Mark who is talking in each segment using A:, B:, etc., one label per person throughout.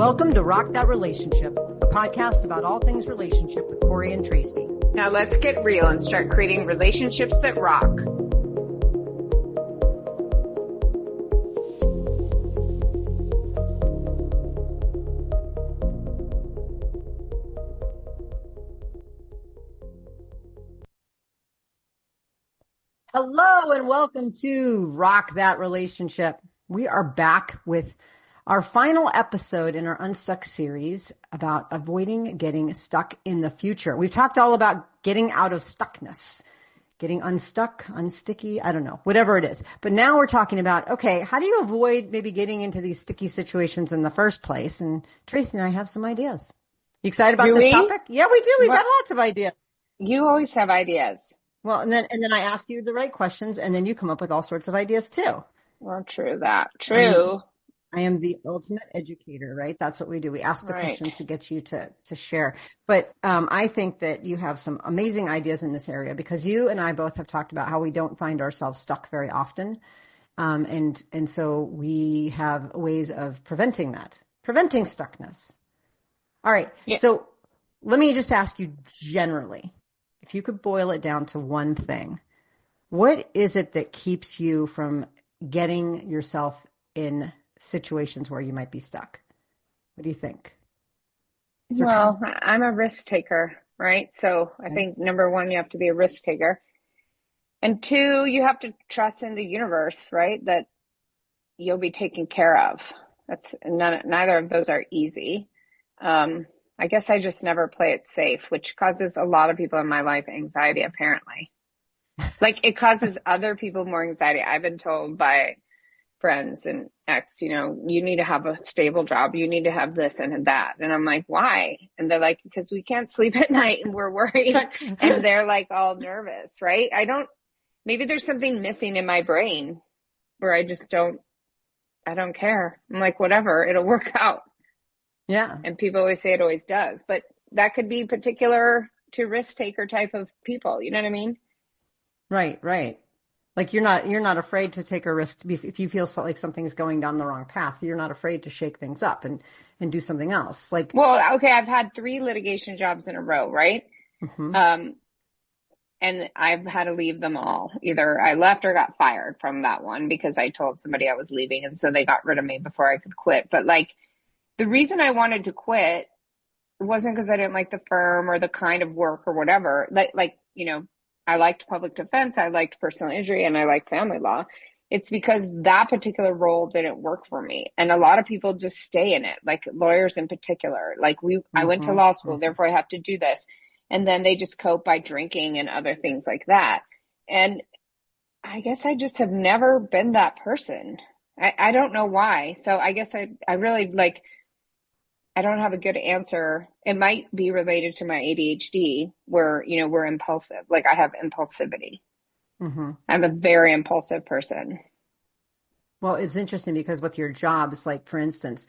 A: Welcome to Rock That Relationship, a podcast about all things relationship with Corey and Tracy.
B: Now let's get real and start creating relationships that rock.
A: Hello and welcome to Rock That Relationship. We are back with our final episode in our Unstuck series about avoiding getting stuck in the future. We've talked all about getting out of stuckness, getting unstuck, unsticky, I don't know, whatever it is. But now we're talking about, okay, how do you avoid maybe getting into these sticky situations in the first place? And Tracy and I have some ideas. You excited about this topic? Yeah, we do. We've got lots of ideas.
B: You always have ideas.
A: Well, and then I ask you the right questions, and then you come up with all sorts of ideas too.
B: Well, true that. True.
A: I am the ultimate educator, right? That's what we do. We ask the questions to get you to share. But I think that you have some amazing ideas in this area because you and I both have talked about how we don't find ourselves stuck very often. And so we have ways of preventing stuckness. All right. Yeah. So let me just ask you generally, if you could boil it down to one thing, what is it that keeps you from getting yourself in situations where you might be stuck? What do you think?
B: Well, I'm a risk taker, right? So I think number one, you have to be a risk taker. And two, you have to trust in the universe, right? That you'll be taken care of. Neither of those are easy. I guess I just never play it safe, which causes a lot of people in my life anxiety, apparently. Like it causes other people more anxiety. I've been told by friends and ex, you need to have a stable job. You need to have this and that. And I'm like, why? And they're like, because we can't sleep at night and we're worried. And they're like all nervous, right? Maybe there's something missing in my brain where I don't care. I'm like, whatever, it'll work out.
A: Yeah.
B: And people always say it always does, but that could be particular to risk taker type of people. You know what I mean?
A: Right. Like you're not afraid to take a risk if you feel like something's going down the wrong path. You're not afraid to shake things up and do something else. Like,
B: well, okay, I've had 3 litigation jobs in a row, right? Mm-hmm. And I've had to leave them all. Either I left or got fired from that one because I told somebody I was leaving, and so they got rid of me before I could quit. But like, the reason I wanted to quit wasn't because I didn't like the firm or the kind of work or whatever. I liked public defense, I liked personal injury, and I liked family law. It's because that particular role didn't work for me. And a lot of people just stay in it, like lawyers in particular. Like I went to law school, therefore I have to do this. And then they just cope by drinking and other things like that. And I guess I just have never been that person. I don't know why. So I guess I really I don't have a good answer. It might be related to my ADHD where, we're impulsive. Like I have impulsivity. Mm-hmm. I'm a very impulsive person.
A: Well, it's interesting because with your jobs, like for instance,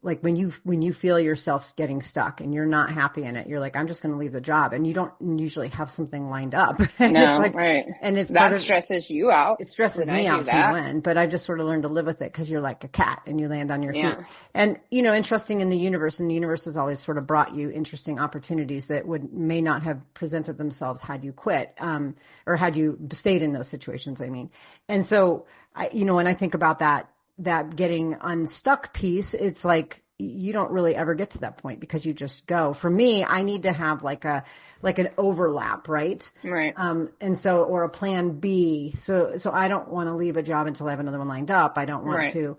A: like when you feel yourself getting stuck and you're not happy in it, you're like, I'm just going to leave the job. And you don't usually have something lined up. And
B: no, right.
A: And it's
B: that stresses you out.
A: It stresses me out too, but I just sort of learned to live with it because you're like a cat and you land on your feet. And, interesting in the universe, and the universe has always sort of brought you interesting opportunities that may not have presented themselves had you quit, or had you stayed in those situations, I mean. And so, when I think about that getting unstuck piece, it's like you don't really ever get to that point because you just go. For me, I need to have like an overlap, right?
B: Right.
A: And so, or a plan B. So I don't want to leave a job until I have another one lined up. I don't want to,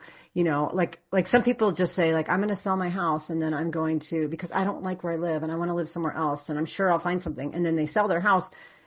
A: like some people just say like, I'm going to sell my house and then I'm going to, because I don't like where I live and I want to live somewhere else and I'm sure I'll find something. And then they sell their house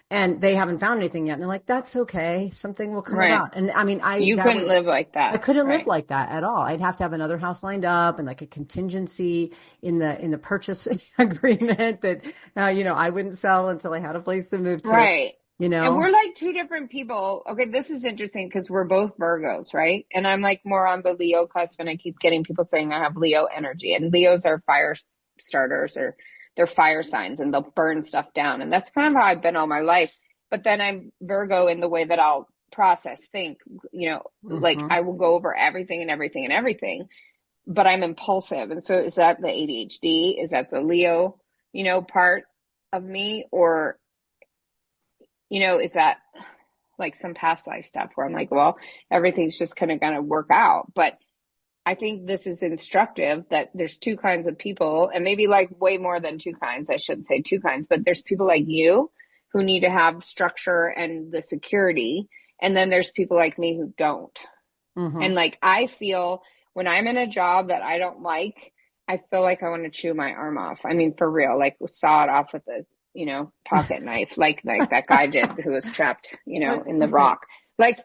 A: and they haven't found anything yet. And they're like, that's okay. Something will come about. And I mean,
B: you couldn't live like that.
A: I couldn't live like that at all. I'd have to have another house lined up and like a contingency in the purchase agreement that, I wouldn't sell until I had a place to move to.
B: Right. And we're like 2 different people. Okay. This is interesting because we're both Virgos, right? And I'm like more on the Leo cusp and I keep getting people saying I have Leo energy, and Leos are fire starters, or they're fire signs and they'll burn stuff down. And that's kind of how I've been all my life. But then I'm Virgo in the way that I'll process, think, like I will go over everything. but I'm impulsive. And so is that the ADHD? Is that the Leo, part of me? Or, is that like some past life stuff where I'm like, well, everything's just kind of going to work out. But I think this is instructive that there's two kinds of people, and maybe like way more than two kinds. I shouldn't say two kinds, but there's people like you who need to have structure and the security. And then there's people like me who don't. Mm-hmm. And like, I feel when I'm in a job that I don't like, I feel like I want to chew my arm off. I mean, for real, like saw it off with a, pocket knife, like that guy did who was trapped, in the rock. Like,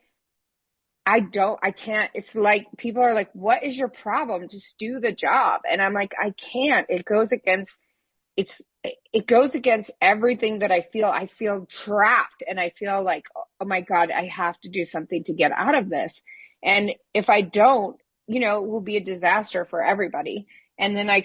B: I can't, it's like, people are like, what is your problem? Just do the job. And I'm like, I can't. It goes against everything that I feel. I feel trapped, and I feel like, oh my God, I have to do something to get out of this. And if I don't, it will be a disaster for everybody. And then I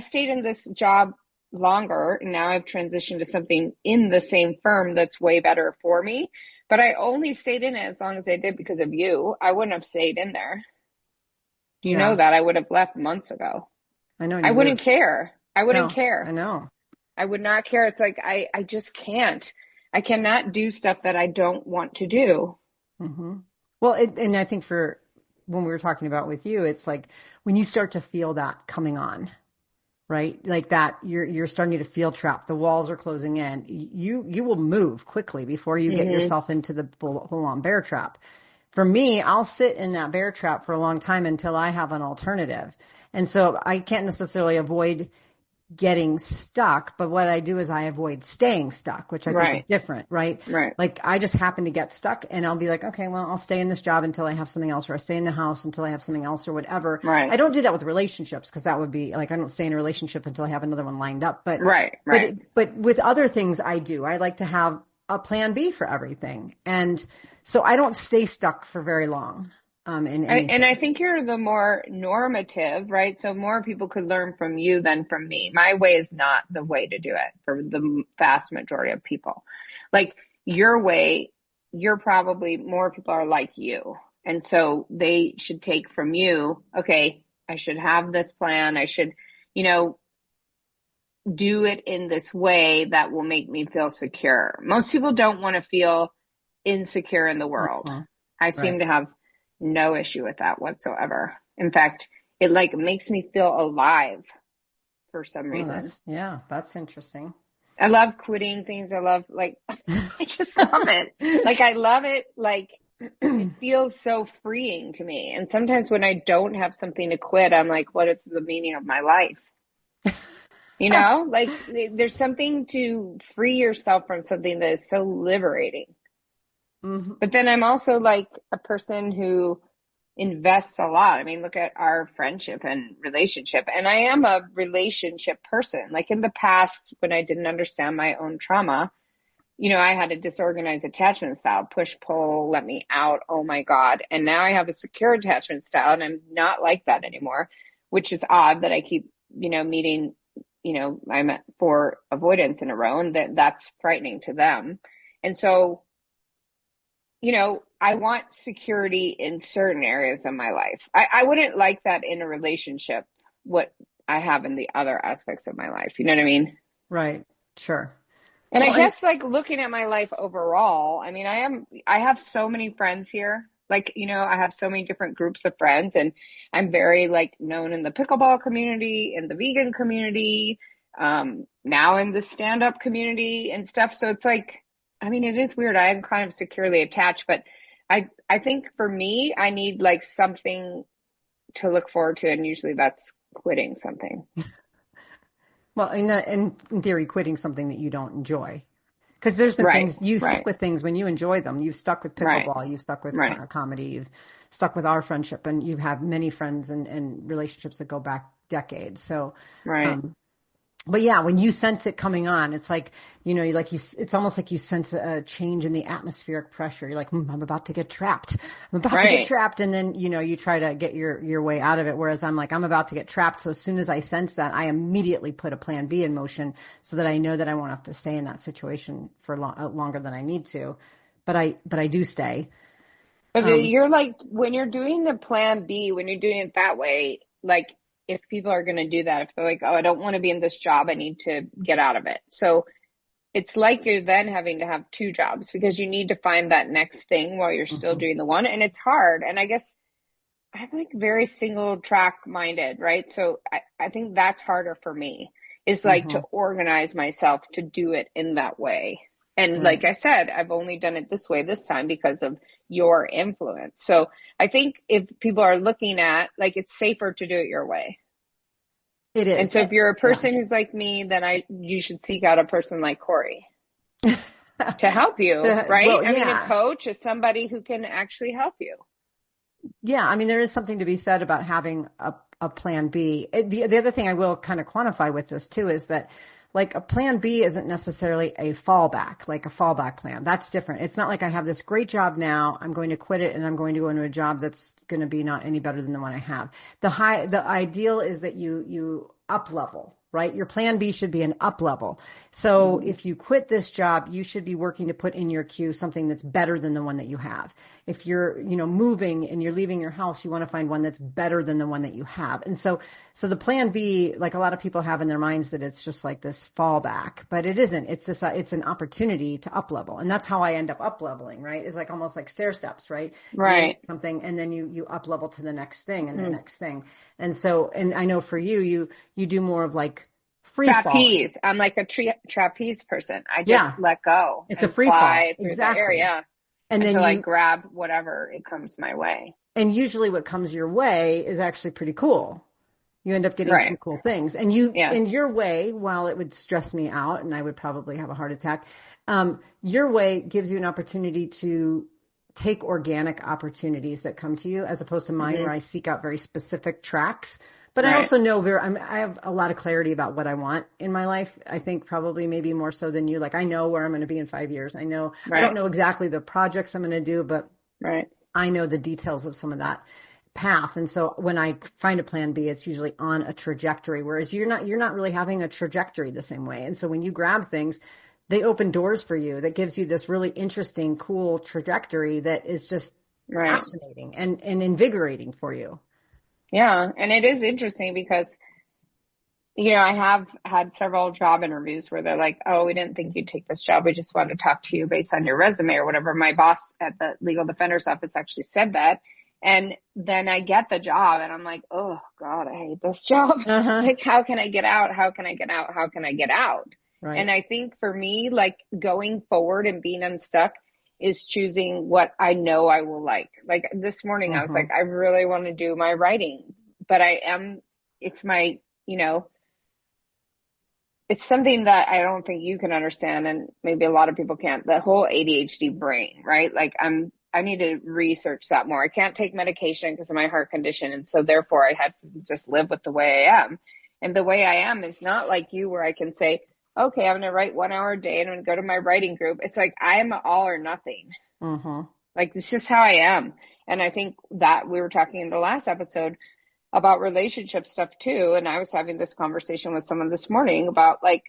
B: stayed in this job longer, and now I've transitioned to something in the same firm that's way better for me. But I only stayed in it as long as I did because of you. I wouldn't have stayed in there. You know that. I would have left months ago.
A: I know.
B: I wouldn't care. I wouldn't care.
A: I know.
B: I would not care. It's like, I just can't. I cannot do stuff that I don't want to do.
A: Mm-hmm. Well, and I think for when we were talking about with you, it's like when you start to feel that coming on, right? Like that you're starting to feel trapped. The walls are closing in. You will move quickly before you get yourself into the full-on bear trap. For me, I'll sit in that bear trap for a long time until I have an alternative. And so I can't necessarily avoid getting stuck, but what I do is I avoid staying stuck, which I think is different, right?
B: Right.
A: Like I just happen to get stuck, and I'll be like, okay, well, I'll stay in this job until I have something else, or I stay in the house until I have something else, or whatever.
B: Right.
A: I don't do that with relationships, because that would be like, I don't stay in a relationship until I have another one lined up. But But with other things, I do. I like to have a plan B for everything, and so I don't stay stuck for very long. And
B: I think you're the more normative, right? So more people could learn from you than from me. My way is not the way to do it for the vast majority of people. Like your way, you're probably more people are like you. And so they should take from you, okay, I should have this plan. I should, do it in this way that will make me feel secure. Most people don't want to feel insecure in the world. I seem to have no issue with that whatsoever. In fact, it like makes me feel alive for some reason.
A: That's interesting.
B: I love quitting things. I love I just love it. Like I love it. Like it feels so freeing to me. And sometimes when I don't have something to quit, I'm like, what is the meaning of my life? Like there's something to free yourself from something that is so liberating. Mm-hmm. But then I'm also like a person who invests a lot. I mean, look at our friendship and relationship. And I am a relationship person. Like in the past, when I didn't understand my own trauma, I had a disorganized attachment style, push, pull, let me out. Oh my God. And now I have a secure attachment style, and I'm not like that anymore, which is odd that I keep, meeting, I'm at 4 avoidance in a row, and that's frightening to them. And so, I want security in certain areas of my life. I wouldn't like that in a relationship, what I have in the other aspects of my life. You know what I mean?
A: Right. Sure.
B: And I guess like looking at my life overall, I mean, I have so many friends here. Like, I have so many different groups of friends, and I'm very like known in the pickleball community, in the vegan community, now in the stand-up community and stuff. So it's like, I mean, it is weird. I am kind of securely attached, but I think for me, I need like something to look forward to. And usually that's quitting something.
A: Well, in theory, quitting something that you don't enjoy. Because there's been things, you stick with things when you enjoy them. You've stuck with pickleball, you've stuck with comedy, you've stuck with our friendship, and you have many friends and relationships that go back decades. So, but yeah, when you sense it coming on, it's like, it's almost like you sense a change in the atmospheric pressure. You're like, I'm about to get trapped. I'm about to get trapped. And then, you try to get your way out of it. Whereas I'm like, I'm about to get trapped. So as soon as I sense that, I immediately put a plan B in motion so that I know that I won't have to stay in that situation for longer than I need to. But I do stay.
B: But you're like, when you're doing the plan B, when you're doing it that way, like, if people are going to do that, if they're like, oh, I don't want to be in this job, I need to get out of it. So it's like you're then having to have two jobs because you need to find that next thing while you're still doing the one. And it's hard. And I guess I'm like very single track minded, right? So I think that's harder for me, is like to organize myself to do it in that way. And like I said, I've only done it this way this time because of your influence. So I think if people are looking at, like, it's safer to do it your way.
A: It is.
B: And so if you're a person who's like me, then you should seek out a person like Corey to help you, right?
A: Well,
B: I mean, a coach is somebody who can actually help you.
A: Yeah. I mean, there is something to be said about having a plan B. The other thing I will kind of quantify with this too is that, like, a plan B isn't necessarily a fallback, like a fallback plan. That's different. It's not like I have this great job now, I'm going to quit it and I'm going to go into a job that's going to be not any better than the one I have. The ideal is that you up level, right? Your plan B should be an up level. So if you quit this job, you should be working to put in your queue something that's better than the one that you have. If you're, moving and you're leaving your house, you want to find one that's better than the one that you have. And so the plan B, like a lot of people have in their minds that it's just like this fallback, but it isn't. It's it's an opportunity to up level. And that's how I end up leveling, right? It's like almost like stair steps, right?
B: Right.
A: Something, and then you up level to the next thing and the next thing. And so, and I know for you do more of like free
B: trapeze.
A: fall.
B: I'm like a trapeze person. I just let go.
A: It's a free fall.
B: Through the area. And then I grab whatever it comes my way.
A: And usually what comes your way is actually pretty cool. You end up getting some cool things. And in your way, while it would stress me out and I would probably have a heart attack, your way gives you an opportunity to take organic opportunities that come to you, as opposed to mine where I seek out very specific tracks. But I also know I have a lot of clarity about what I want in my life. I think probably maybe more so than you. Like, I know where I'm going to be in 5 years. I know, I don't know exactly the projects I'm going to do, but I know the details of some of that path. And so when I find a plan B, it's usually on a trajectory, whereas you're not really having a trajectory the same way. And so when you grab things, they open doors for you that gives you this really interesting, cool trajectory that is just fascinating and invigorating for you.
B: Yeah. And it is interesting because, I have had several job interviews where they're like, oh, we didn't think you'd take this job. We just wanted to talk to you based on your resume or whatever. My boss at the legal defender's office actually said that. And then I get the job and I'm like, oh God, I hate this job. Like, how can I get out? How can I get out? How can I get out? Right. And I think for me, like, going forward and being unstuck is choosing what I know I will like. Like this morning, I was like, I really want to do my writing, but it's my, it's something that I don't think you can understand. And maybe a lot of people can't, the whole ADHD brain, right? Like I need to research that more. I can't take medication because of my heart condition. And so therefore I had to just live with the way I am. And the way I am is not like you, where I can say, okay, I'm going to write 1 hour a day and I'm going to go to my writing group. It's like, I am all or nothing. Like, it's just how I am. And I think that we were talking in the last episode about relationship stuff too. And I was having this conversation with someone this morning about, like,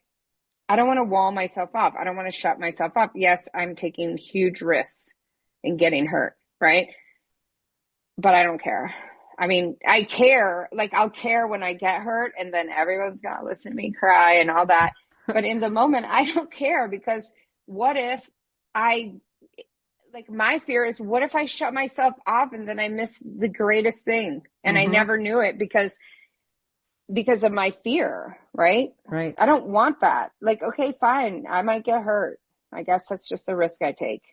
B: I don't want to wall myself off. I don't want to shut myself up. Yes, I'm taking huge risks in getting hurt, right? But I don't care. I mean, I care. Like, I'll care when I get hurt and then everyone's got to listen to me cry and all that. But in the moment, I don't care, because what if my fear is, what if I shut myself off and then I miss the greatest thing and I never knew it because of my fear, right?
A: Right.
B: I don't want that. Like, okay, fine. I might get hurt. I guess that's just a risk I take.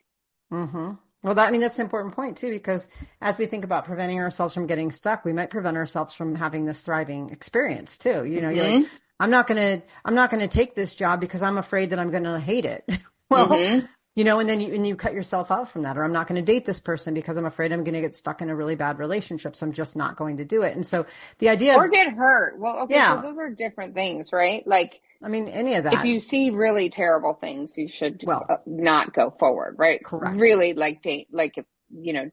B: Well,
A: that's an important point too, because as we think about preventing ourselves from getting stuck, we might prevent ourselves from having this thriving experience too. You're like, I'm not going to take this job because I'm afraid that I'm going to hate it. Well, and then you cut yourself out from that. Or I'm not going to date this person because I'm afraid I'm going to get stuck in a really bad relationship. So I'm just not going to do it. And so the idea
B: or get hurt. Well, okay. So those are different things, right? Like,
A: I mean, any of that.
B: If you see really terrible things, you should not go forward, right?
A: Correct.
B: Really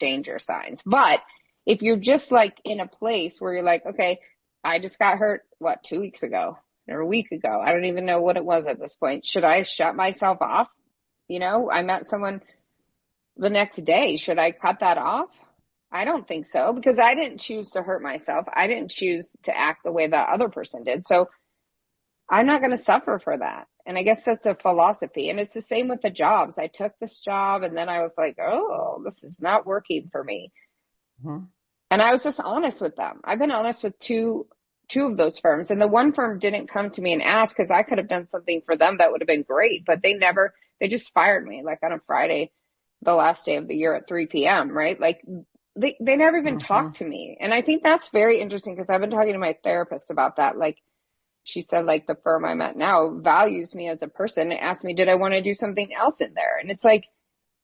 B: danger signs. But if you're just like in a place where you're like, okay, I just got hurt, 2 weeks ago or a week ago. I don't even know what it was at this point. Should I shut myself off? I met someone the next day. Should I cut that off? I don't think so, because I didn't choose to hurt myself. I didn't choose to act the way that other person did. So I'm not going to suffer for that. And I guess that's a philosophy. And it's the same with the jobs. I took this job and then I was like, oh, this is not working for me. Mm-hmm. And I was just honest with them. I've been honest with two of those firms. And the one firm didn't come to me and ask, because I could have done something for them that would have been great. But they just fired me like on a Friday, the last day of the year at 3 p.m., right? Like they never even talked to me. And I think that's very interesting, because I've been talking to my therapist about that. Like, she said, like, the firm I'm at now values me as a person and asked me, did I want to do something else in there? And it's like,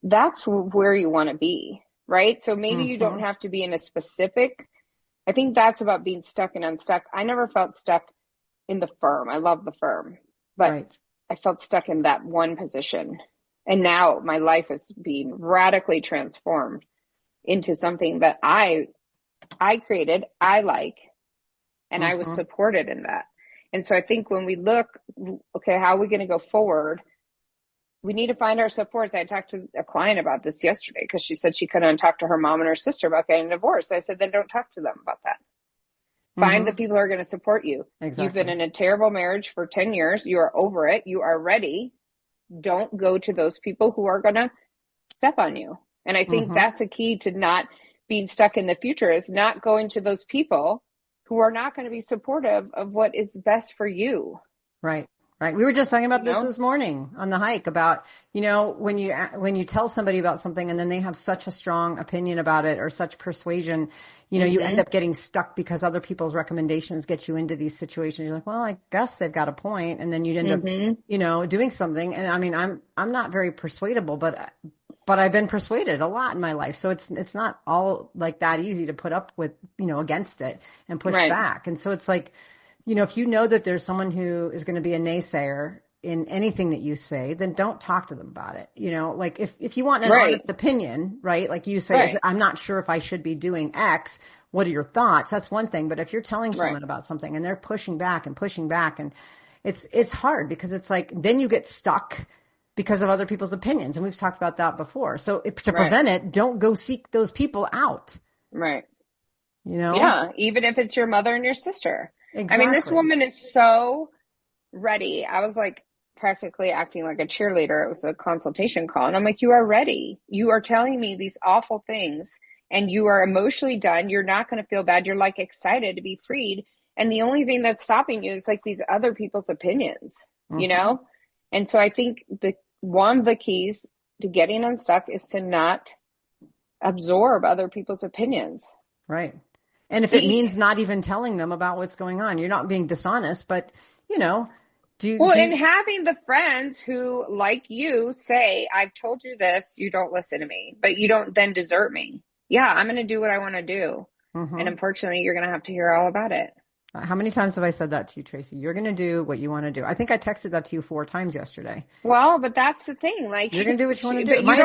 B: that's where you want to be, right? So maybe you don't have to be in a specific, I think that's about being stuck and unstuck. I never felt stuck in the firm. I love the firm, but I felt stuck in that one position. And now my life is being radically transformed into something that I created, I like, and I was supported in that. And so I think when we look, okay, how are we going to go forward? We need to find our supports. I talked to a client about this yesterday, because she said she couldn't talk to her mom and her sister about getting divorced. I said, then don't talk to them about that. Find the people who are going to support you. Exactly. You've been in a terrible marriage for 10 years. You are over it. You are ready. Don't go to those people who are going to step on you. And I think that's a key to not being stuck in the future, is not going to those people who are not going to be supportive of what is best for you.
A: Right. Right. We were just talking about this morning on the hike about, when you tell somebody about something and then they have such a strong opinion about it or such persuasion, you end up getting stuck because other people's recommendations get you into these situations. You're like, well, I guess they've got a point. And then you end up, doing something. And I mean, I'm not very persuadable, but I've been persuaded a lot in my life. So it's not all like that easy to put up with, against it and push back. And so it's like, if you know that there's someone who is going to be a naysayer in anything that you say, then don't talk to them about it. Like if you want an honest opinion, right? Like you say, I'm not sure if I should be doing X. What are your thoughts? That's one thing. But if you're telling someone about something and they're pushing back, and it's hard, because it's like, then you get stuck because of other people's opinions. And we've talked about that before. So to prevent it, don't go seek those people out.
B: Right. Yeah. Even if it's your mother and your sister. Exactly. I mean, this woman is so ready. I was like practically acting like a cheerleader. It was a consultation call. And I'm like, you are ready. You are telling me these awful things and you are emotionally done. You're not going to feel bad. You're like excited to be freed. And the only thing that's stopping you is like these other people's opinions, And so I think one of the keys to getting unstuck is to not absorb other people's opinions.
A: Right. And if it means not even telling them about what's going on, you're not being dishonest, but, and
B: having the friends who, like you, say, I've told you this, you don't listen to me, but you don't then desert me. Yeah, I'm going to do what I want to do. And unfortunately, you're going to have to hear all about it.
A: How many times have I said that to you, Tracy? You're going to do what you want to do. I think I texted that to you 4 times yesterday.
B: Well, but that's the thing. Like,
A: you're going to do what you want to do.
B: But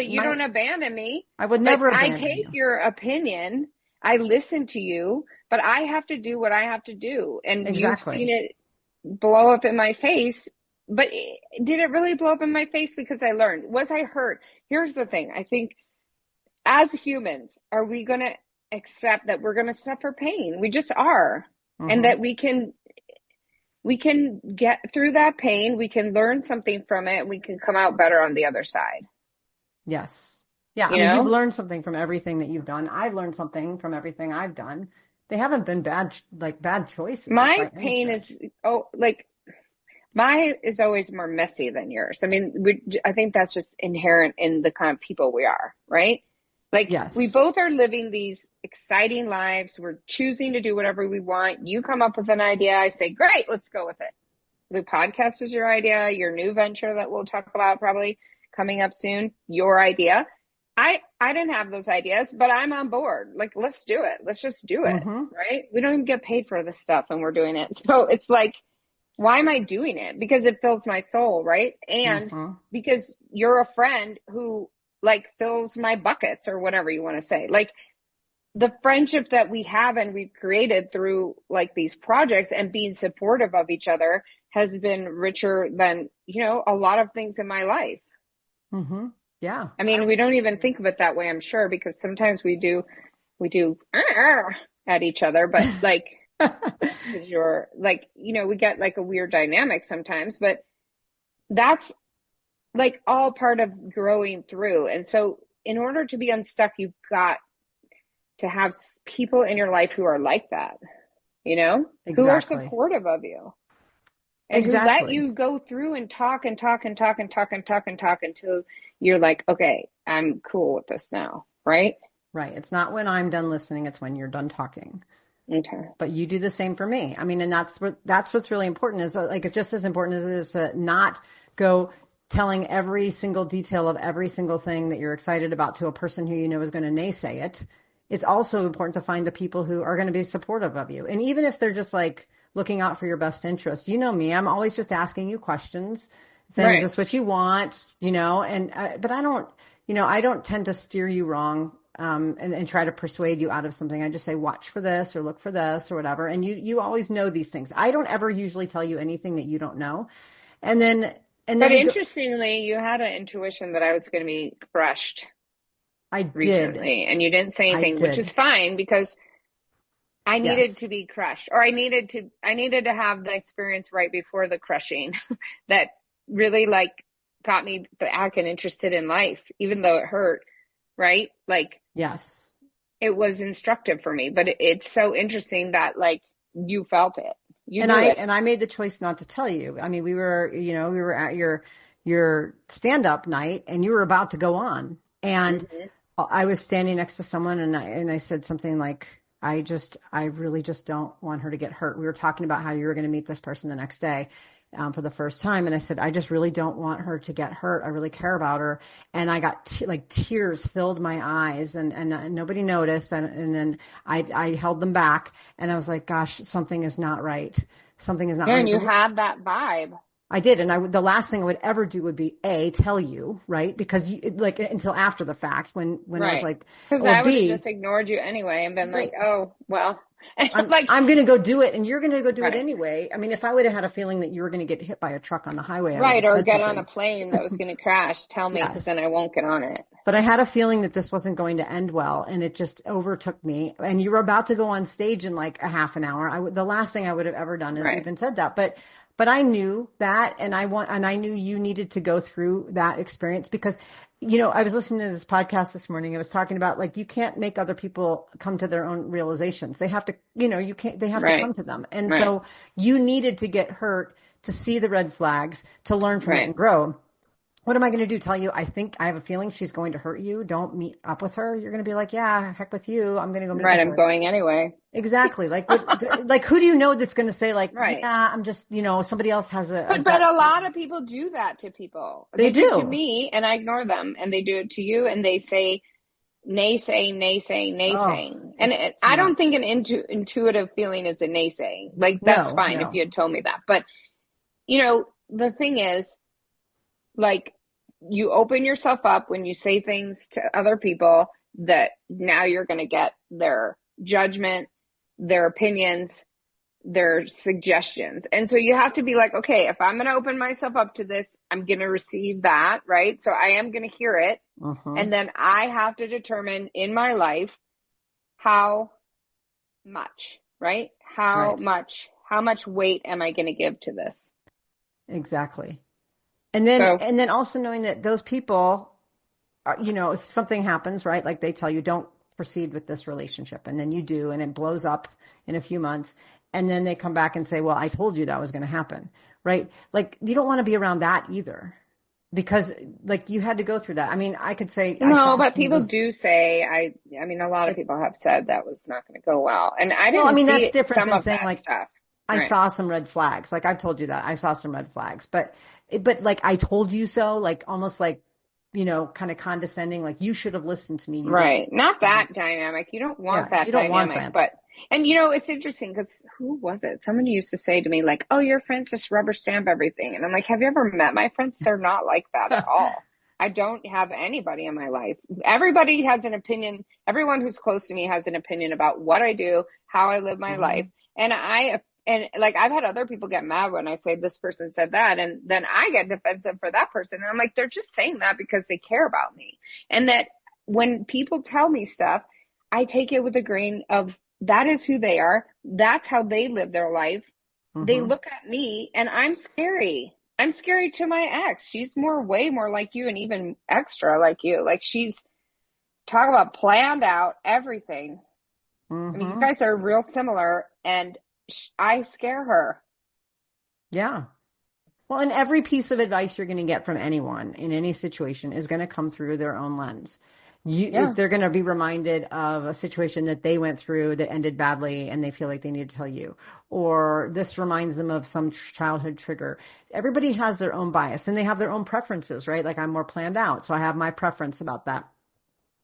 B: you don't abandon me.
A: I would never abandon you.
B: I take your opinion. I listen to you, but I have to do what I have to do. And you've seen it blow up in my face. But did it really blow up in my face because I learned? Was I hurt? Here's the thing. I think as humans, are we going to accept that we're going to suffer pain? We just are. And that we can get through that pain. We can learn something from it. And we can come out better on the other side.
A: Yes. Yeah, I mean, you've learned something from everything that you've done. I've learned something from everything I've done. They haven't been bad choices.
B: My pain is, mine is always more messy than yours. I mean, I think that's just inherent in the kind of people we are, right? Like, we both are living these exciting lives. We're choosing to do whatever we want. You come up with an idea. I say, great, let's go with it. The podcast is your idea, your new venture that we'll talk about probably coming up soon, your idea. I didn't have those ideas, but I'm on board. Like, let's do it. Let's just do it, right? We don't even get paid for this stuff and we're doing it. So it's like, why am I doing it? Because it fills my soul, right? And because you're a friend who, like, fills my buckets or whatever you want to say. Like, the friendship that we have and we've created through, like, these projects and being supportive of each other has been richer than, a lot of things in my life.
A: Yeah.
B: I mean, we don't even think of it that way, I'm sure, because sometimes we do at each other, but like, because you're like, we get like a weird dynamic sometimes, but that's like all part of growing through. And so in order to be unstuck, you've got to have people in your life who are like that,
A: Exactly.
B: who are supportive of you. And who let you go through and talk and talk and talk and talk and talk and talk until you're like, okay, I'm cool with this now, right?
A: Right. It's not when I'm done listening, it's when you're done talking.
B: Okay.
A: But you do the same for me. I mean, and that's what's really important is like, it's just as important as it is to not go telling every single detail of every single thing that you're excited about to a person who you know is going to naysay it. It's also important to find the people who are going to be supportive of you. And even if they're just like looking out for your best interests, you know me, I'm always just asking you questions, saying, right, is this what you want? But I don't tend to steer you wrong. And try to persuade you out of something. I just say, watch for this or look for this or whatever. And you always know these things. I don't ever usually tell you anything that you don't know. But
B: interestingly, you had an intuition that I was going to be crushed.
A: I did.
B: Recently, and you didn't say anything, which is fine because I needed to be crushed, or I needed to have the experience right before the crushing that really like got me back and interested in life, even though it hurt. Right? Like,
A: yes,
B: it was instructive for me, but it's so interesting that like you felt it.
A: I made the choice not to tell you. I mean, we were at your stand-up night and you were about to go on, and I was standing next to someone and I said something like, I really just don't want her to get hurt. We were talking about how you were going to meet this person the next day. For the first time. And I said, I just really don't want her to get hurt. I really care about her. And I got tears filled my eyes and nobody noticed. And then I held them back and I was like, gosh, something is not right. Something is not right.
B: And you had that vibe.
A: I did. And the last thing I would ever do would be tell you, right? Because until after the fact when right. I was like,
B: because I would have just ignored you anyway and been like, oh, well,
A: I'm going to go do it and you're going to go do it anyway. I mean, if I would have had a feeling that you were going to get hit by a truck on the highway.
B: Right. Or get on a plane that was going to crash. Tell me, because then I won't get on it.
A: But I had a feeling that this wasn't going to end well, and it just overtook me. And you were about to go on stage in like a half an hour. The last thing I would have ever done is even said that. But I knew that, and I knew you needed to go through that experience because, I was listening to this podcast this morning. It was talking about like you can't make other people come to their own realizations. They have to, they have to come to them. And so you needed to get hurt to see the red flags, to learn from it and grow. What am I going to do? Tell you, I have a feeling she's going to hurt you. Don't meet up with her. You're going to be like, yeah, heck with you. I'm going to go meet with her.
B: I'm going anyway.
A: Exactly. Like who do you know that's going to say like, yeah, I'm just, somebody else has
B: But a lot of people do that to people.
A: They do.
B: To me, and I ignore them, and they do it to you, and they say, naysaying. And I don't think an intuitive feeling is a naysaying. Like, that's fine if you had told me that. But, the thing is, like, you open yourself up when you say things to other people that now you're going to get their judgment, their opinions, their suggestions. And so you have to be like, okay, if I'm going to open myself up to this, I'm going to receive that, right? So I am going to hear it. And then I have to determine in my life how much, right? How much weight am I going to give to this?
A: Exactly. And then also knowing that those people, if something happens, right, like they tell you don't proceed with this relationship, and then you do, and it blows up in a few months, and then they come back and say, well, I told you that was going to happen, right? Like you don't want to be around that either, because like you had to go through that. I mean, I could say
B: no, but people do say I mean, a lot of people have said that was not going to go well, and I didn't.
A: Well, I mean,
B: see
A: that's different
B: some
A: than
B: of
A: saying
B: that
A: like
B: stuff.
A: I saw some red flags. Like I've told you that I saw some red flags, but like I told you so, like almost like, kind of condescending, like you should have listened to me.
B: Right. Not that dynamic. You don't want that dynamic, but, and it's interesting because who was it? Someone used to say to me like, oh, your friends just rubber stamp everything. And I'm like, have you ever met my friends? They're not like that at all. I don't have anybody in my life. Everybody has an opinion. Everyone who's close to me has an opinion about what I do, how I live my life. And I and like I've had other people get mad when I say this person said that, and then I get defensive for that person. And I'm like, they're just saying that because they care about me. And that when people tell me stuff, I take it with a grain of that is who they are. That's how they live their life. They look at me and I'm scary. I'm scary to my ex. She's way more like you and even extra like you. Like she's talk about planned out everything. I mean, you guys are real similar and I scare her.
A: Yeah. Well, and every piece of advice you're going to get from anyone in any situation is going to come through their own lens. They're going to be reminded of a situation that they went through that ended badly and they feel like they need to tell you. Or this reminds them of some childhood trigger. Everybody has their own bias and they have their own preferences, right? Like I'm more planned out, so I have my preference about that.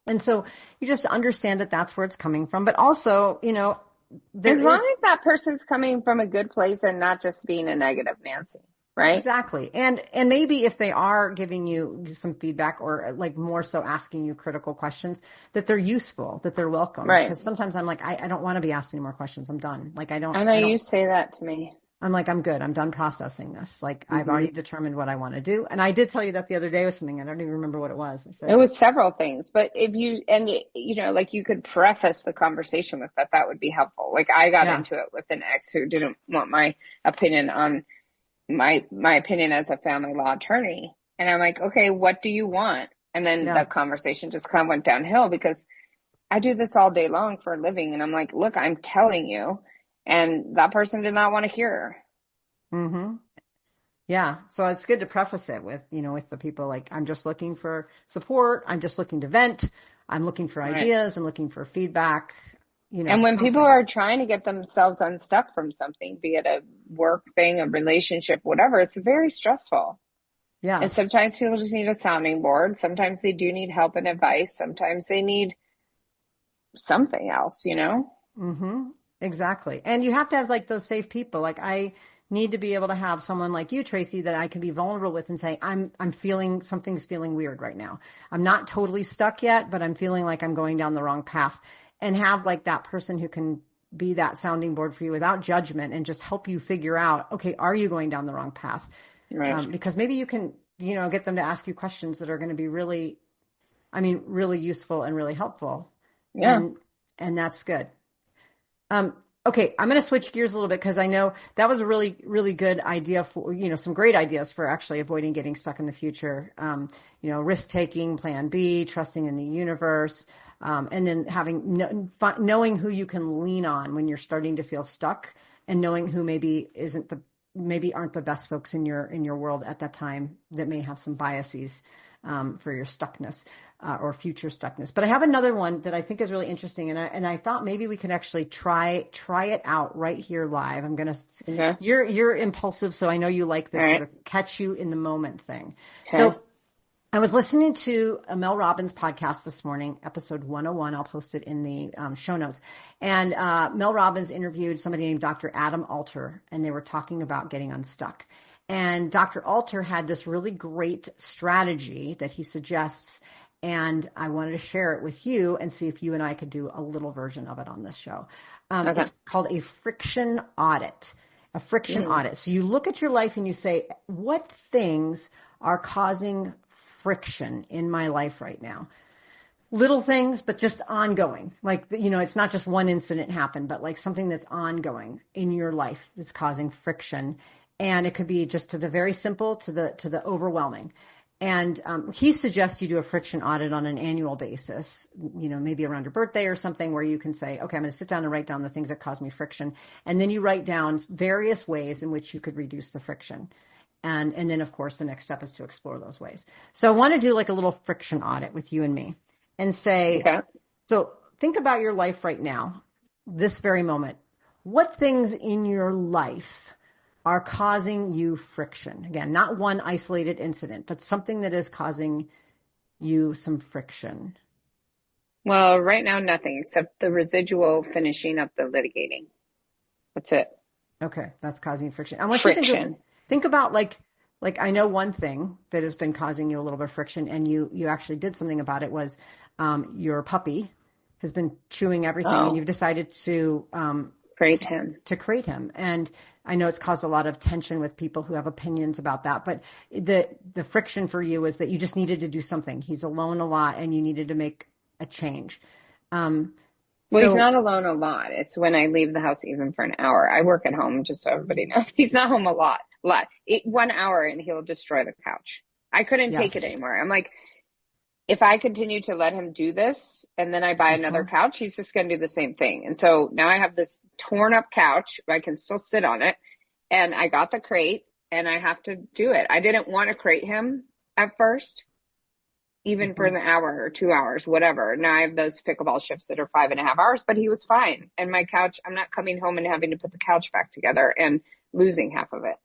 A: And so you just understand that that's where it's coming from. But also, as
B: long as that person's coming from a good place and not just being a negative Nancy. Right.
A: Exactly. And maybe if they are giving you some feedback or like more so asking you critical questions, that they're useful, that they're welcome.
B: Right.
A: Because sometimes I'm like, I don't want to be asked any more questions. I'm done. Like, I know
B: you say that to me.
A: I'm like, I'm good. I'm done processing this. Like, I've already determined what I want to do. And I did tell you that the other day was something. I don't even remember what it was.
B: It was several things. But if like you could preface the conversation with that would be helpful. Like I got into it with an ex who didn't want my opinion on my opinion as a family law attorney. And I'm like, okay, what do you want? And then the conversation just kind of went downhill because I do this all day long for a living. And I'm like, look, I'm telling you. And that person did not want to hear.
A: Yeah. So it's good to preface it with, with the people like, I'm just looking for support. I'm just looking to vent. I'm looking for ideas. I'm looking for feedback.
B: And when people are trying to get themselves unstuck from something, be it a work thing, a relationship, whatever, it's very stressful.
A: Yeah.
B: And sometimes people just need a sounding board. Sometimes they do need help and advice. Sometimes they need something else,
A: Exactly. And you have to have like those safe people. Like I need to be able to have someone like you, Tracy, that I can be vulnerable with and say, I'm feeling something's feeling weird right now. I'm not totally stuck yet, but I'm feeling like I'm going down the wrong path. And have like that person who can be that sounding board for you without judgment and just help you figure out, okay, are you going down the wrong path?
B: Right.
A: Because maybe you can, get them to ask you questions that are going to be really useful and really helpful.
B: Yeah.
A: And that's good. Okay, I'm going to switch gears a little bit because I know that was a really, really good idea for, some great ideas for actually avoiding getting stuck in the future. Risk-taking, plan B, trusting in the universe, and then knowing who you can lean on when you're starting to feel stuck and knowing who maybe aren't the best folks in your world at that time that may have some biases for your stuckness. Or future stuckness. But I have another one that I think is really interesting, and I thought maybe we could actually try it out right here live. I'm gonna. Okay. You're impulsive, so I know you like this sort of catch you in the moment thing. Okay. So I was listening to a Mel Robbins podcast this morning, episode 101. I'll post it in the show notes. And Mel Robbins interviewed somebody named Dr. Adam Alter, and they were talking about getting unstuck. And Dr. Alter had this really great strategy that he suggests. And I wanted to share it with you and see if you and I could do a little version of it on this show. It's called a friction audit. A friction audit. So you look at your life and you say, what things are causing friction in my life right now? Little things, but just ongoing. Like, it's not just one incident happened, but like something that's ongoing in your life that's causing friction. And it could be just to the very simple to the overwhelming. And he suggests you do a friction audit on an annual basis, maybe around your birthday or something where you can say, okay, I'm going to sit down and write down the things that cause me friction. And then you write down various ways in which you could reduce the friction. And then, of course, the next step is to explore those ways. So I want to do like a little friction audit with you and me and say, so think about your life right now, this very moment. What things in your life are causing you friction? Again, not one isolated incident, but something that is causing you some friction.
B: Well, right now, nothing except the residual finishing up the litigating. That's it.
A: Okay, that's causing friction. I want you to think about like I know one thing that has been causing you a little bit of friction, and you actually did something about it, was your puppy has been chewing everything, and you've decided to to crate him. And I know it's caused a lot of tension with people who have opinions about that, but the friction for you is that you just needed to do something. He's alone a lot and you needed to make a change.
B: Well, he's not alone a lot. It's when I leave the house even for an hour. I work at home, just so everybody knows. He's not home a lot. 1 hour and he'll destroy the couch. I couldn't take it anymore. I'm like, if I continue to let him do this and then I buy another couch, he's just going to do the same thing. And so now I have this torn up couch. I can still sit on it. And I got the crate and I have to do it. I didn't want to crate him at first, even for an hour or 2 hours, whatever. Now I have those pickleball shifts that are 5.5 hours, but he was fine. And my couch, I'm not coming home and having to put the couch back together and losing half of it.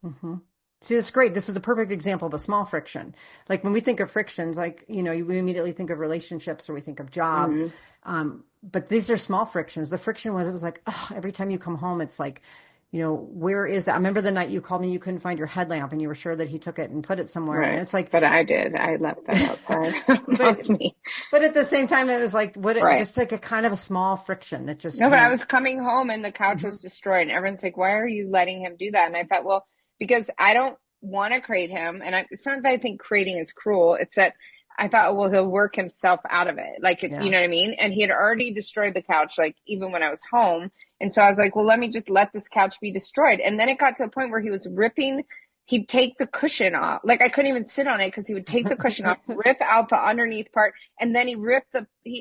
A: Mm-hmm. See, that's great. This is a perfect example of a small friction. Like when we think of frictions, like, we immediately think of relationships or we think of jobs. But these are small frictions. The friction was, it was like, every time you come home, it's like, where is that? I remember the night you called me, you couldn't find your headlamp and you were sure that he took it and put it somewhere.
B: Right.
A: And it's like,
B: but I did. I left that outside.
A: but at the same time, it was like, just like a kind of a small friction that just.
B: No, but I was coming home and the couch was destroyed and everyone's like, why are you letting him do that? And I thought, well, because I don't want to crate him. And it's not that I think crating is cruel. It's that I thought, well, he'll work himself out of it. Like, you know what I mean? And he had already destroyed the couch, like even when I was home. And so I was like, well, let me just let this couch be destroyed. And then it got to the point where he was he'd take the cushion off. Like I couldn't even sit on it because he would take the cushion off, rip out the underneath part. And then he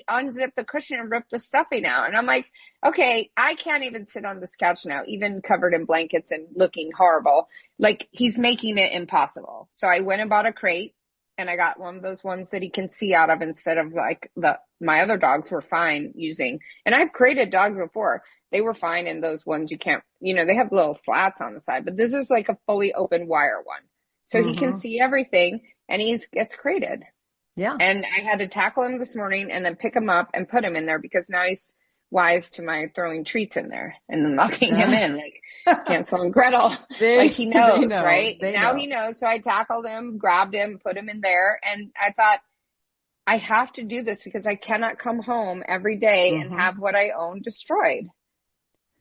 B: unzipped the cushion and ripped the stuffing out. And I'm like, okay, I can't even sit on this couch now, even covered in blankets and looking horrible. Like he's making it impossible. So I went and bought a crate and I got one of those ones that he can see out of instead of like my other dogs were fine using. And I've crated dogs before. They were fine in those ones you can't, they have little slats on the side, but this is like a fully open wire one. So he can see everything and he gets crated.
A: Yeah.
B: And I had to tackle him this morning and then pick him up and put him in there because now he's wise to my throwing treats in there and then locking him in like Hansel and Gretel. Like he knows, right? Now he knows. So I tackled him, grabbed him, put him in there. And I thought, I have to do this because I cannot come home every day and have what I own destroyed.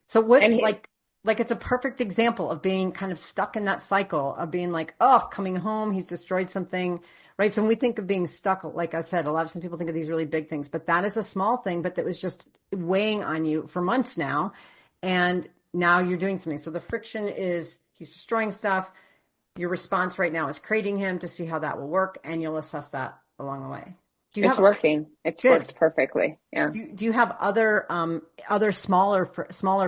A: So like it's a perfect example of being kind of stuck in that cycle of being like, coming home, he's destroyed something, right? So when we think of being stuck, like I said, a lot of people think of these really big things, but that is a small thing, but that was just weighing on you for months now. And now you're doing something. So the friction is he's destroying stuff. Your response right now is crating him to see how that will work. And you'll assess that along the way.
B: It's working. It's worked perfectly. Yeah.
A: Do you have other smaller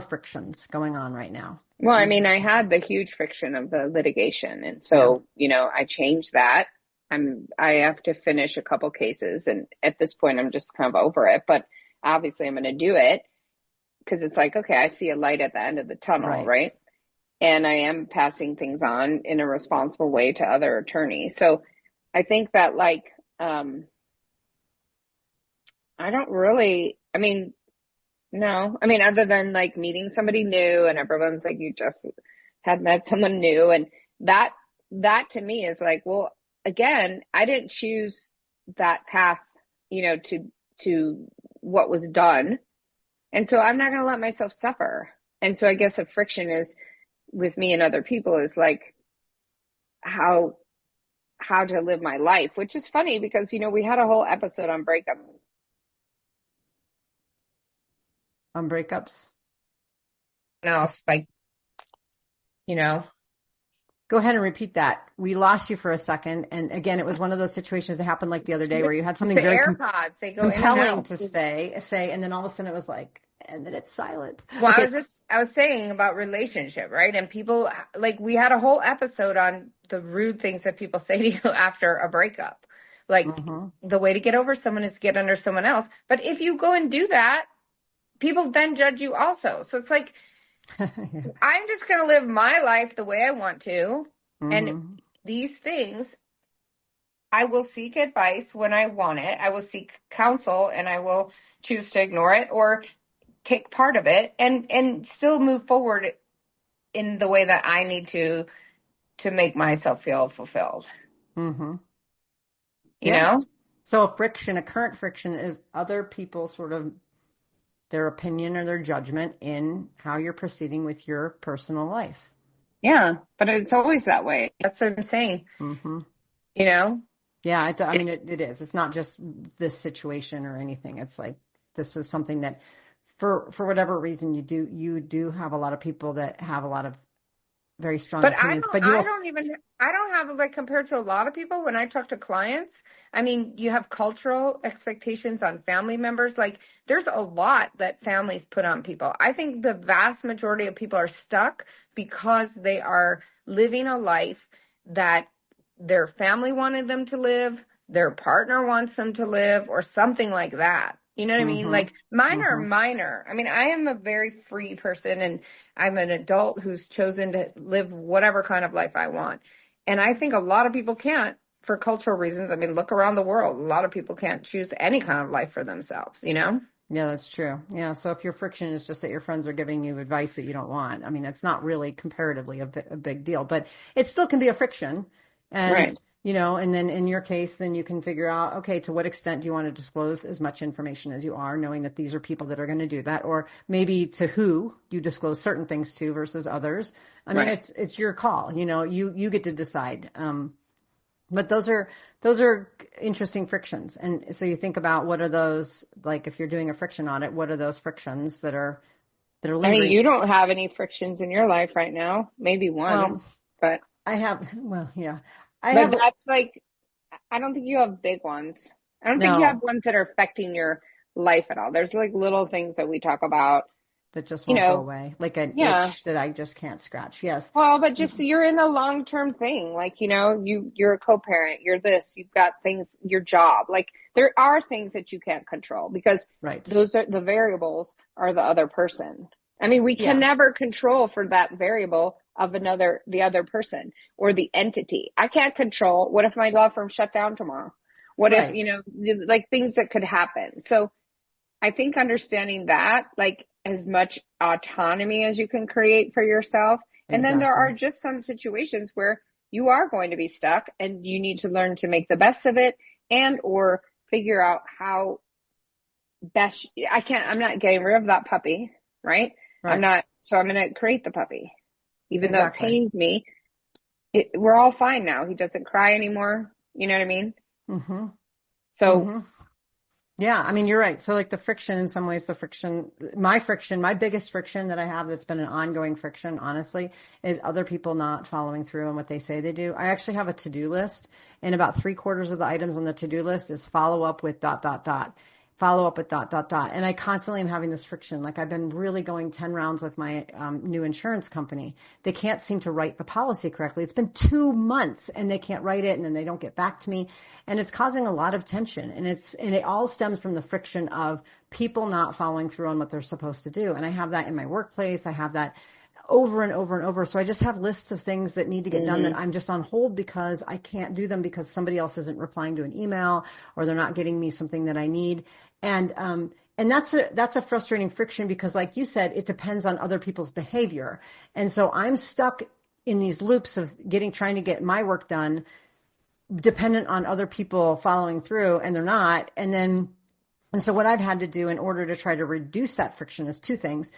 A: frictions going on right now?
B: Well, I mean, I had the huge friction of the litigation, and so I changed that. I have to finish a couple cases, and at this point, I'm just kind of over it. But obviously, I'm going to do it because it's like, okay, I see a light at the end of the tunnel, right? And I am passing things on in a responsible way to other attorneys. So I think that I don't really, no. Other than like meeting somebody new and everyone's like, you just had met someone new. And that to me is like, well, again, I didn't choose that path, to what was done. And so I'm not going to let myself suffer. And so I guess a friction is with me and other people is like how to live my life, which is funny because, we had a whole episode on breakup.
A: On breakups?
B: No, like,
A: Go ahead and repeat that. We lost you for a second. And again, it was one of those situations that happened like the other day where you had something very
B: AirPods, they go
A: compelling to say, and then all of a sudden it was like, and then it's silent.
B: Well, okay. I was saying about relationship, right? And people, like, we had a whole episode on the rude things that people say to you after a breakup. Like, the way to get over someone is to get under someone else. But if you go and do that, people then judge you also. So it's like, I'm just going to live my life the way I want to. And these things, I will seek advice when I want it. I will seek counsel and I will choose to ignore it or take part of it and still move forward in the way that I need to make myself feel fulfilled. You know?
A: So a current friction is other people sort of their opinion or their judgment in how you're proceeding with your personal life.
B: Yeah, but it's always that way. That's what I'm saying.
A: Mm-hmm.
B: You know?
A: Yeah, I mean, it is. It's not just this situation or anything. It's like this is something that, for whatever reason, you do have a lot of people that have a lot of very strong opinions.
B: But I don't have, like, compared to a lot of people when I talk to clients, I mean, you have cultural expectations on family members. Like, there's a lot that families put on people. I think the vast majority of people are stuck because they are living a life that their family wanted them to live, their partner wants them to live, or something like that. You know what I mean? Like, mine are minor. I mean, I am a very free person, and I'm an adult who's chosen to live whatever kind of life I want. And I think a lot of people can't for cultural reasons. I mean, look around the world. A lot of people can't choose any kind of life for themselves, you know?
A: Yeah, that's true. Yeah, so if your friction is just that your friends are giving you advice that you don't want, I mean, it's not really comparatively a big deal, but it still can be a friction. And,
B: right.
A: You know, and then in your case, then you can figure out, okay, to what extent do you want to disclose as much information as you are, knowing that these are people that are going to do that, or maybe to who you disclose certain things to versus others. I mean,
B: right.
A: it's your call. You know, you get to decide. But those are interesting frictions. And so you think about what are those, like if you're doing a friction audit, what are those frictions that are lingering?
B: I mean, you don't have any frictions in your life right now. Maybe one, but
A: I have. Well, yeah.
B: That's like, I don't think you have big ones. I don't think you have ones that are affecting your life at all. There's like little things that we talk about
A: that just won't go away, like an itch that I just can't scratch. Yes.
B: Well, but just you're in a long-term thing. Like, you know, you're a co-parent, you're this, you've got things, your job. Like, there are things that you can't control because those are the variables are the other person. I mean, we can never control for that variable of the other person or the entity. I can't control. What if my law firm shut down tomorrow? What if, you know, like things that could happen. So I think understanding that, like, as much autonomy as you can create for yourself. And then there are just some situations where you are going to be stuck and you need to learn to make the best of it and or figure out how best I'm not getting rid of that puppy, right? I'm going to create the puppy. Even though it pains me, we're all fine now. He doesn't cry anymore. You know what I mean?
A: Mm-hmm.
B: So,
A: yeah, I mean, you're right. So like the friction, in some ways, my biggest friction that I have that's been an ongoing friction, honestly, is other people not following through on what they say they do. I actually have a to-do list, and about 3/4 of the items on the to-do list is follow up with ... follow up with ... And I constantly am having this friction. Like I've been really going 10 rounds with my new insurance company. They can't seem to write the policy correctly. It's been 2 months and they can't write it and then they don't get back to me. And it's causing a lot of tension. And it all stems from the friction of people not following through on what they're supposed to do. And I have that in my workplace. I have that over and over and over. So I just have lists of things that need to get done that I'm just on hold because I can't do them because somebody else isn't replying to an email or they're not getting me something that I need. And that's a frustrating friction because, like you said, it depends on other people's behavior. And so I'm stuck in these loops of trying to get my work done, dependent on other people following through, and they're not. And so what I've had to do in order to try to reduce that friction is 2 things.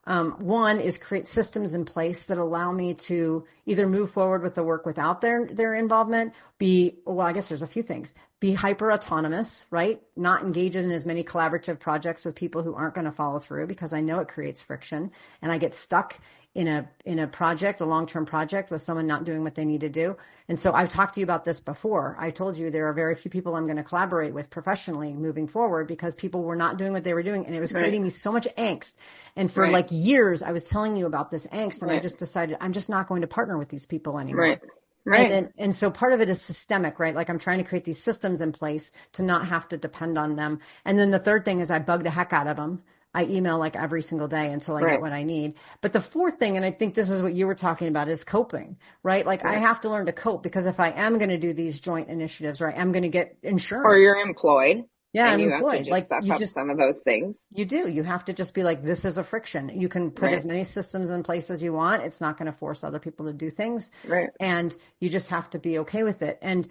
A: One is create systems in place that allow me to either move forward with the work without their involvement, I guess there's a few things. Be hyper autonomous, right? Not engage in as many collaborative projects with people who aren't going to follow through because I know it creates friction and I get stuck in a project, a long-term project with someone not doing what they need to do. And so I've talked to you about this before. I told you there are very few people I'm going to collaborate with professionally moving forward because people were not doing what they were doing and it was creating me so much angst. And for like years, I was telling you about this angst and I just decided I'm just not going to partner with these people anymore. Right. And so part of it is systemic, right? Like I'm trying to create these systems in place to not have to depend on them. And then the third thing is I bug the heck out of them. I email like every single day until I get what I need. But the fourth thing, and I think this is what you were talking about, is coping, right? Like I have to learn to cope because if I am going to do these joint initiatives, right, I'm going to get insurance.
B: Or you're employed.
A: Yeah,
B: I'm
A: employed.
B: Like you just some of those things.
A: You do. You have to just be like, this is a friction. You can put as many systems in place as you want. It's not going to force other people to do things.
B: Right.
A: And you just have to be okay with it. And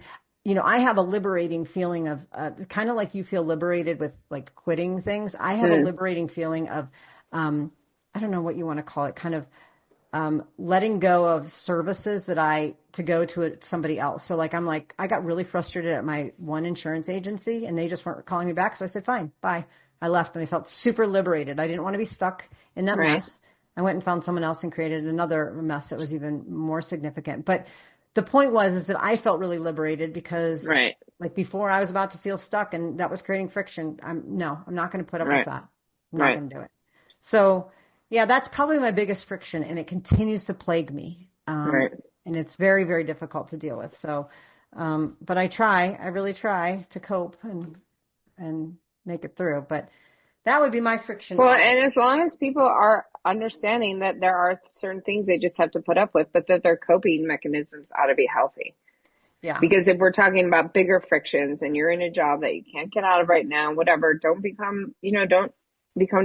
A: I have a liberating feeling of kind of like you feel liberated with like quitting things. I have a liberating feeling of, I don't know what you want to call it, kind of letting go of services to go to somebody else. So like, I got really frustrated at my one insurance agency and they just weren't calling me back. So I said, fine, bye. I left and I felt super liberated. I didn't want to be stuck in that mess. I went and found someone else and created another mess that was even more significant. But the point is that I felt really liberated because like before I was about to feel stuck and that was creating friction. I'm not going to put up with that. I'm not going to do it. So yeah, that's probably my biggest friction and it continues to plague me. And it's very, very difficult to deal with. So, but I really try to cope and make it through. But that would be my friction.
B: Well, and as long as people are understanding that there are certain things they just have to put up with, but that their coping mechanisms ought to be healthy.
A: Yeah.
B: Because if we're talking about bigger frictions and you're in a job that you can't get out of right now, whatever, don't become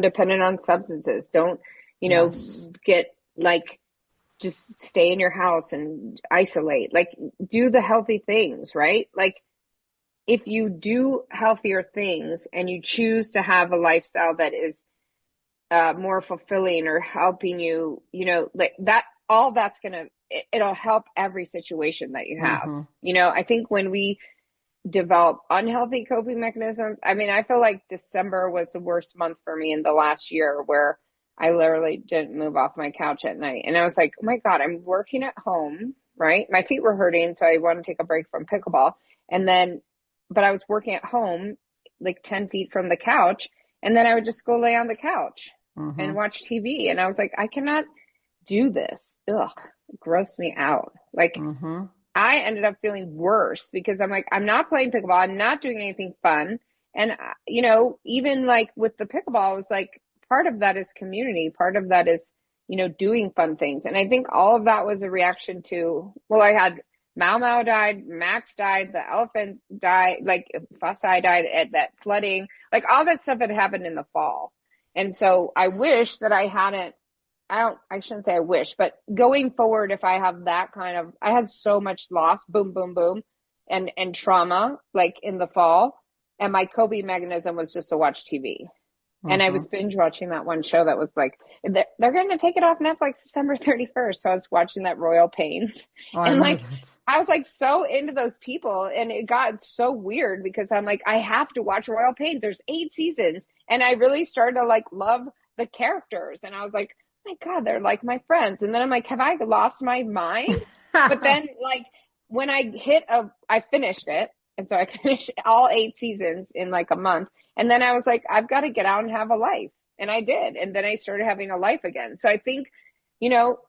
B: dependent on substances. Don't, get like, just stay in your house and isolate. Like, do the healthy things, right? Like, if you do healthier things and you choose to have a lifestyle that is more fulfilling or helping you, like that, all that's it'll help every situation that you have. I think when we develop unhealthy coping mechanisms, I mean, I feel like December was the worst month for me in the last year where I literally didn't move off my couch at night. And I was like, oh my God, I'm working at home, right? My feet were hurting. So I wanted to take a break from pickleball. But I was working at home, like 10 feet from the couch. And then I would just go lay on the couch and watch TV. And I was like, I cannot do this. Ugh, it grossed me out. Like I ended up feeling worse because I'm like, I'm not playing pickleball. I'm not doing anything fun. And, even like with the pickleball, I was like, part of that is community. Part of that is, doing fun things. And I think all of that was a reaction to, I had Mau Mau died, Max died, the elephant died, like Fasai died at that flooding, like all that stuff had happened in the fall. And so I wish that I shouldn't say I wish, but going forward, if I have that I had so much loss, boom, boom, boom, and trauma, like in the fall. And my coping mechanism was just to watch TV. And I was binge watching that one show that was like, they're going to take it off Netflix December 31st. So I was watching that Royal Pains. And like, I was like so into those people and it got so weird because I'm like, I have to watch Royal Pains. There's 8 seasons. And I really started to like love the characters. And I was like, oh my God, they're like my friends. And then I'm like, have I lost my mind? But then like when I finished it. And so I finished all 8 seasons in like a month. And then I was like, I've got to get out and have a life. And I did. And then I started having a life again. So I think,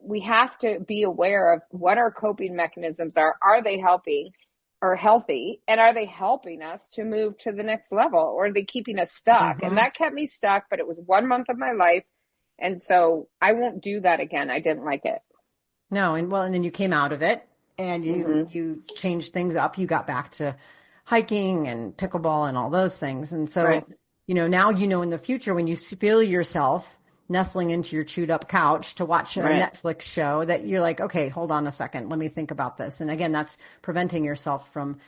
B: we have to be aware of what our coping mechanisms are. Are they helping or healthy? And are they helping us to move to the next level? Or are they keeping us stuck? And that kept me stuck, but it was 1 month of my life. And so I won't do that again. I didn't like it.
A: No. And then you came out of it and you changed things up. You got back to hiking and pickleball and all those things. And so, now in the future when you feel yourself nestling into your chewed up couch to watch a Netflix show that you're like, okay, hold on a second. Let me think about this. And again, that's preventing yourself from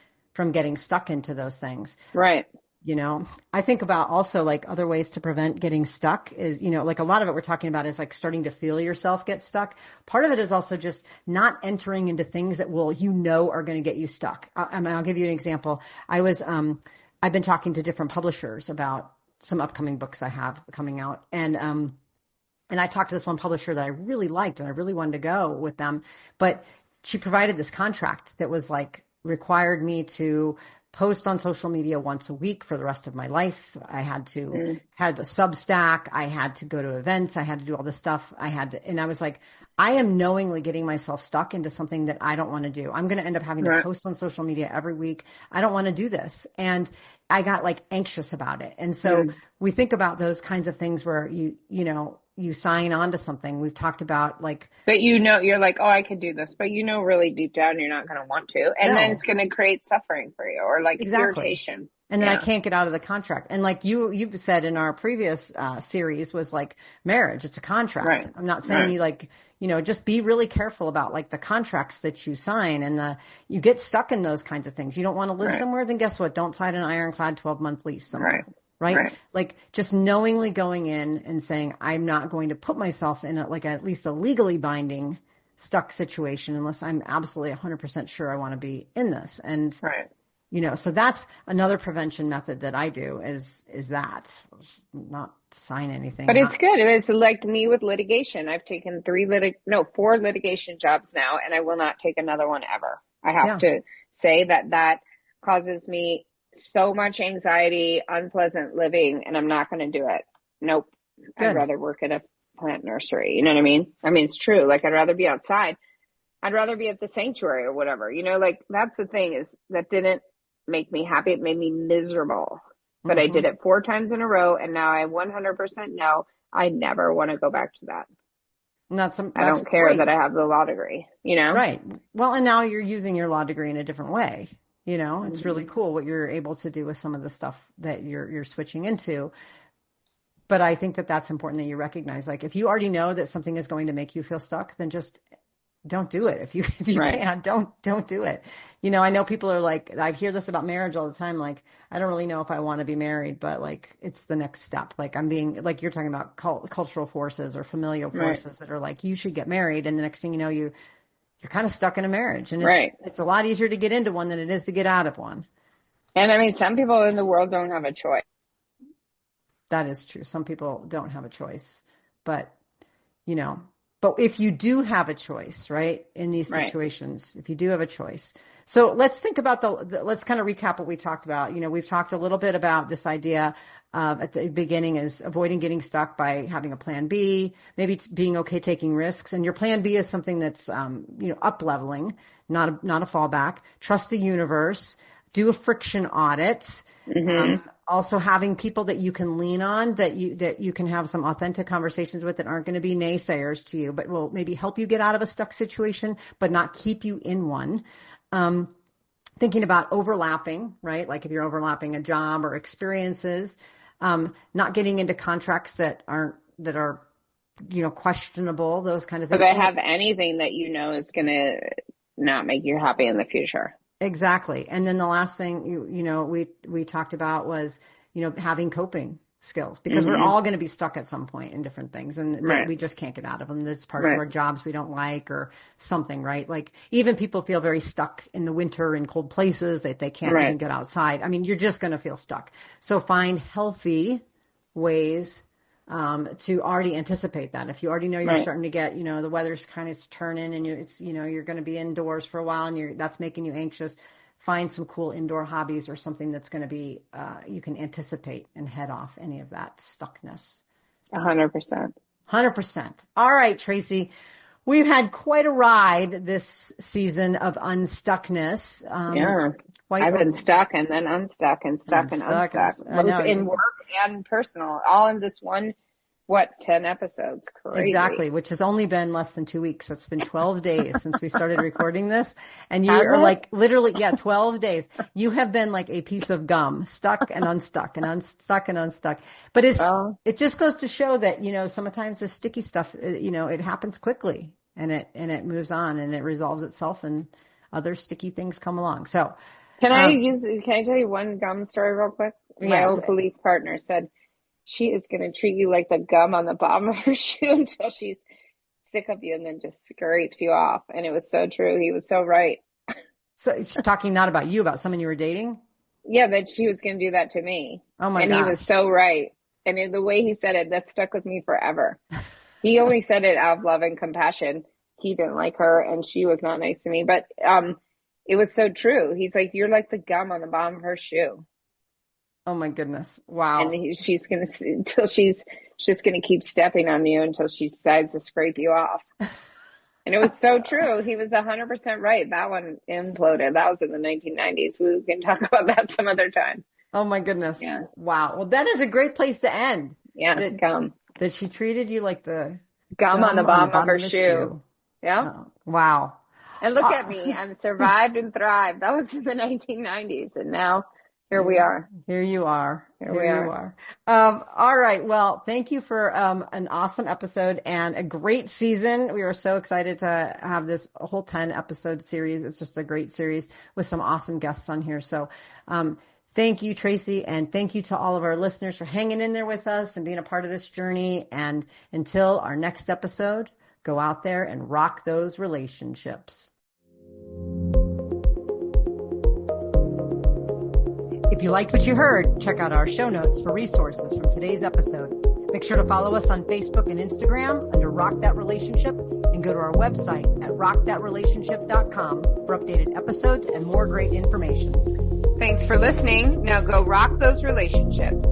A: getting stuck into those things.
B: Right.
A: I think about also like other ways to prevent getting stuck is, like a lot of it we're talking about is like starting to feel yourself get stuck. Part of it is also just not entering into things that are going to get you stuck. I'll give you an example. I've been talking to different publishers about some upcoming books I have coming out. And I talked to this one publisher that I really liked and I really wanted to go with them, but she provided this contract that was like required me to post on social media once a week for the rest of my life. I had to had a Substack. I had to go to events. I had to do all this stuff. And I was like, I am knowingly getting myself stuck into something that I don't want to do. I'm going to end up having to post on social media every week. I don't want to do this. And I got like anxious about it. And so we think about those kinds of things where you sign on to something. We've talked about like,
B: but you're like, oh, I could do this, but really deep down, you're not going to want to. And then it's going to create suffering for you or like irritation.
A: And then I can't get out of the contract. And like you've said in our previous series was like marriage, it's a contract.
B: Right.
A: I'm not saying you like, just be really careful about like the contracts that you sign and you get stuck in those kinds of things. You don't want to live somewhere, then guess what? Don't sign an ironclad 12-month lease somewhere. Right? Like just knowingly going in and saying, I'm not going to put myself in at least a legally binding stuck situation unless I'm absolutely 100% sure I want to be in this. And so that's another prevention method that I do is that not sign anything.
B: But it's good. It's like me with litigation. I've taken 4 litigation jobs now, and I will not take another one ever. I have to say that causes me so much anxiety, unpleasant living, and I'm not going to do it. Nope. Good. I'd rather work at a plant nursery. You know what I mean? I mean, it's true. Like I'd rather be outside. I'd rather be at the sanctuary or whatever. Like that's the thing is that didn't make me happy. It made me miserable. But I did it 4 times in a row, and now I 100% know I never want to go back to that.
A: And that's
B: I don't care that I have the law degree,
A: Right. Well, and now you're using your law degree in a different way. It's really cool what you're able to do with some of the stuff that you're switching into. But I think that that's important that you recognize, like, if you already know that something is going to make you feel stuck, then just don't do it. If you can, don't do it. I know people are like, I hear this about marriage all the time. Like, I don't really know if I want to be married, but like, it's the next step. Like I'm being, like you're talking about cultural forces or familial forces that are like, you should get married. And the next thing you know, you're kind of stuck in a marriage, and it's a lot easier to get into one than it is to get out of one.
B: And I mean, some people in the world don't have a choice.
A: That is true. Some people don't have a choice, but but if you do have a choice, right, in these situations, if you do have a choice. So let's think about let's kind of recap what we talked about. We've talked a little bit about this idea at the beginning is avoiding getting stuck by having a plan B, maybe being okay taking risks. And your plan B is something that's, up leveling, not a fallback. Trust the universe, do a friction audit. Also having people that you can lean on, that you can have some authentic conversations with that aren't going to be naysayers to you, but will maybe help you get out of a stuck situation, but not keep you in one. Thinking about overlapping, right? Like if you're overlapping a job or experiences, not getting into contracts that are questionable, those kind of things.
B: But they have anything that is going to not make you happy in the future.
A: Exactly. And then the last thing, we talked about was, having coping skills, because we're all going to be stuck at some point in different things, and we just can't get out of them. That's parts of our jobs we don't like or something, right? Like even people feel very stuck in the winter in cold places that they can't even get outside. I mean, you're just going to feel stuck. So find healthy ways to already anticipate that. If you already know you're starting to get, the weather's kind of turning and you're going to be indoors for a while and that's making you anxious, find some cool indoor hobbies or something that's going to be, you can anticipate and head off any of that stuckness.
B: 100%.
A: 100%. All right, Tracy. We've had quite a ride this season of Unstuckness.
B: I've been stuck and then unstuck and stuck and unstuck. Both in work and personal, all in this one, 10 episodes? Crazy.
A: Exactly, which has only been less than 2 weeks. So it's been 12 days since we started recording this. And you are like literally, 12 days. You have been like a piece of gum, stuck and unstuck and unstuck and unstuck. But it just goes to show that, sometimes the sticky stuff, it happens quickly and it moves on and it resolves itself and other sticky things come along. So
B: can I tell you one gum story real quick? My old police partner said, she is going to treat you like the gum on the bottom of her shoe until she's sick of you and then just scrapes you off. And it was so true. He was so right.
A: So she's talking not about you, about someone you were dating?
B: Yeah, that she was going to do that to me.
A: Oh my God.
B: And he was so right. And the way he said it, that stuck with me forever. He only said it out of love and compassion. He didn't like her and she was not nice to me. But it was so true. He's like, you're like the gum on the bottom of her shoe.
A: Oh my goodness. Wow.
B: And she's going to, just going to keep stepping on you until she decides to scrape you off. And it was so true. He was 100% right. That one imploded. That was in the 1990s. We can talk about that some other time.
A: Oh my goodness.
B: Yeah.
A: Wow. Well, that is a great place to end.
B: Yeah. Gum.
A: That she treated you like the
B: gum on the bottom of her shoe. Yeah.
A: Oh, wow.
B: And look at me. I'm survived and thrived. That was in the 1990s. And now Here we are.
A: Here you are. Here you are. All right. Well, thank you for an awesome episode and a great season. We are so excited to have this whole 10 episode series. It's just a great series with some awesome guests on here. So thank you, Tracy, and thank you to all of our listeners for hanging in there with us and being a part of this journey. And until our next episode, go out there and rock those relationships. If you liked what you heard, check out our show notes for resources from today's episode. Make sure to follow us on Facebook and Instagram under Rock That Relationship, and go to our website at rockthatrelationship.com for updated episodes and more great information.
B: Thanks for listening. Now go rock those relationships.